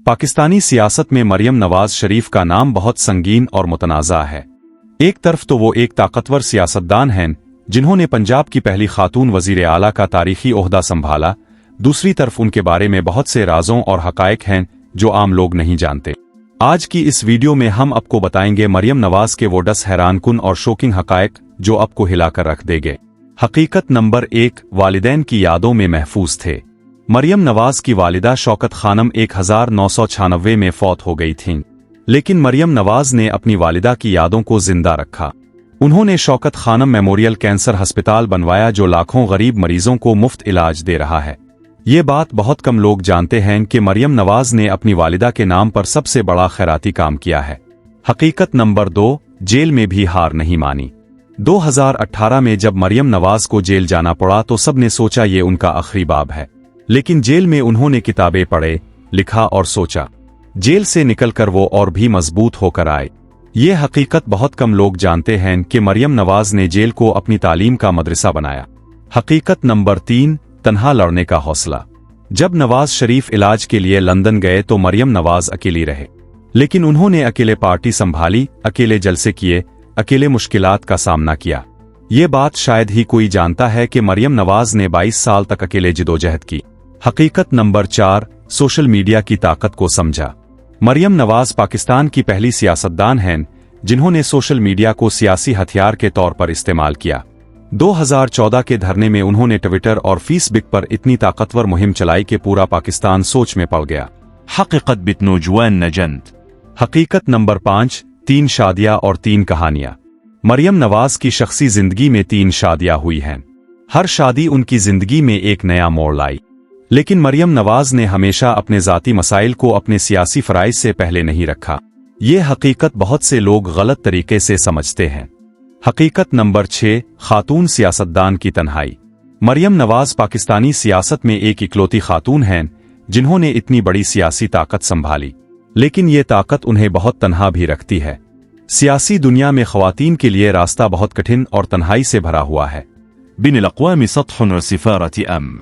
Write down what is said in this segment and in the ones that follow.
पाकिस्तानी सियासत में मरियम नवाज शरीफ का नाम बहुत संगीन और मुतनाज़ा है। एक तरफ तो वो एक ताकतवर सियासतदान हैं जिन्होंने पंजाब की पहली खातून वजीर आला का तारीखी ओहदा संभाला, दूसरी तरफ उनके बारे में बहुत से राजों और हकायक हैं जो आम लोग नहीं जानते। आज की इस वीडियो में हम आपको बताएंगे मरियम नवाज के वो 10 हैरानकुन और शॉकिंग हकायक जो आपको हिलाकर रख देंगे। हकीकत नंबर 1, वालिदैन की यादों में महफूज थे। मरियम नवाज की वालिदा शौकत खानम 1996 में फौत हो गई थीं, लेकिन मरियम नवाज ने अपनी वालिदा की यादों को जिंदा रखा। उन्होंने शौकत खानम मेमोरियल कैंसर अस्पताल बनवाया जो लाखों गरीब मरीजों को मुफ्त इलाज दे रहा है। ये बात बहुत कम लोग जानते हैं कि मरियम नवाज ने अपनी वालिदा के नाम पर सबसे बड़ा खैराती काम किया है। हकीकत नंबर 2, जेल में भी हार नहीं मानी। 2018 में जब मरियम नवाज को जेल जाना पड़ा तो सबने सोचा ये उनका आखिरी बाब है, लेकिन जेल में उन्होंने किताबें पढ़े, लिखा और सोचा। जेल से निकलकर वो और भी मजबूत होकर आए। ये हकीकत बहुत कम लोग जानते हैं कि मरियम नवाज ने जेल को अपनी तालीम का मदरसा बनाया। हकीकत नंबर 3, तन्हा लड़ने का हौसला। जब नवाज शरीफ इलाज के लिए लंदन गए तो मरियम नवाज अकेली रहे, लेकिन उन्होंने अकेले पार्टी संभाली, अकेले जलसे किए, अकेले मुश्किलात का सामना किया। ये बात शायद ही कोई जानता है कि मरियम नवाज ने 22 साल तक अकेले जिदोजहद की। हकीकत नंबर 4, सोशल मीडिया की ताकत को समझा। मरियम नवाज पाकिस्तान की पहली सियासतदान हैं जिन्होंने सोशल मीडिया को सियासी हथियार के तौर पर इस्तेमाल किया। 2014 के धरने में उन्होंने ट्विटर और फेसबुक पर इतनी ताकतवर मुहिम चलाई कि पूरा पाकिस्तान सोच में पड़ गया। हकीकत बितनोजवान नजंत। हकीकत नंबर 5, 3 शादियां और 3 कहानियां। मरियम नवाज की शख्सी जिंदगी में 3 शादियां हुई हैं। हर शादी उनकी जिंदगी में एक नया मोड़ लाई, लेकिन मरियम नवाज ने हमेशा अपने ज़ाती मसाइल को अपने सियासी फराइज से पहले नहीं रखा। ये हकीकत बहुत से लोग गलत तरीके से समझते हैं। हकीकत नंबर 6, खातून सियासतदान की तन्हाई। मरियम नवाज पाकिस्तानी सियासत में एक इकलौती खातून हैं जिन्होंने इतनी बड़ी सियासी ताकत संभाली, लेकिन ये ताकत उन्हें बहुत तन्हा भी रखती है। सियासी दुनिया में ख़वातीन के लिए रास्ता बहुत कठिन और तन्हाई से भरा हुआ है। बिन अल-अक़वामी सत्हुन व सिफ़ारती अम्न।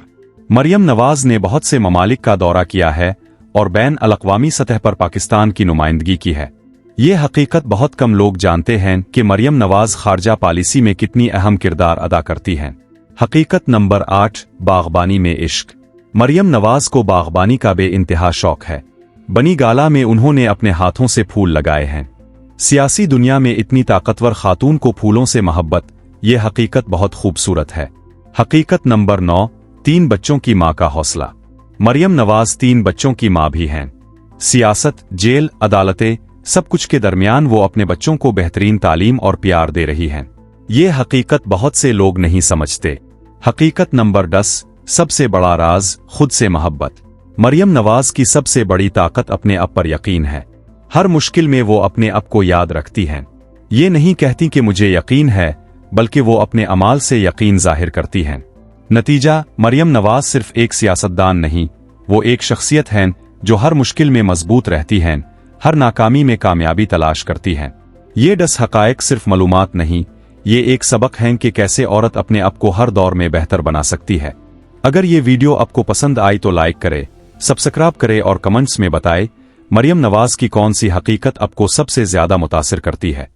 मरियम नवाज ने बहुत से ममालिक का दौरा किया है और बैन अल-अक़वामी सतह पर पाकिस्तान की नुमाइंदगी की है। ये हकीकत बहुत कम लोग जानते हैं कि मरियम नवाज खारजा पॉलिसी में कितनी अहम किरदार अदा करती हैं। हकीकत नंबर 8, बागबानी में इश्क। मरियम नवाज को बागबानी का बेइंतहा शौक है। बनी गाला में उन्होंने अपने हाथों से फूल लगाए हैं। सियासी दुनिया में इतनी ताकतवर खातून को फूलों से मोहब्बत, ये हकीकत बहुत खूबसूरत है। हकीकत नंबर 9, 3 बच्चों की मां का हौसला। मरियम नवाज 3 बच्चों की मां भी हैं। सियासत, जेल, अदालतें, सब कुछ के दरमियान वो अपने बच्चों को बेहतरीन तालीम और प्यार दे रही हैं। ये हकीकत बहुत से लोग नहीं समझते। हकीकत नंबर 10, सबसे बड़ा राज, खुद से मोहब्बत। मरियम नवाज की सबसे बड़ी ताकत अपने आप पर यकीन है। हर मुश्किल में वो अपने आप को याद रखती हैं। ये नहीं कहती कि मुझे यकीन है, बल्कि वो अपने अमाल से यकीन जाहिर करती हैं। नतीजा, मरियम नवाज सिर्फ एक सियासतदान नहीं, वो एक शख्सियत हैं जो हर मुश्किल में मजबूत रहती हैं, हर नाकामी में कामयाबी तलाश करती हैं। ये 10 हकायक सिर्फ मालूमात नहीं, ये एक सबक हैं कि कैसे औरत अपने आप को हर दौर में बेहतर बना सकती है। अगर ये वीडियो आपको पसंद आई तो लाइक करें, सब्सक्राइब करें और कमेंट्स में बताएं मरियम नवाज की कौन सी हकीकत आपको सबसे ज्यादा मुतासिर करती है।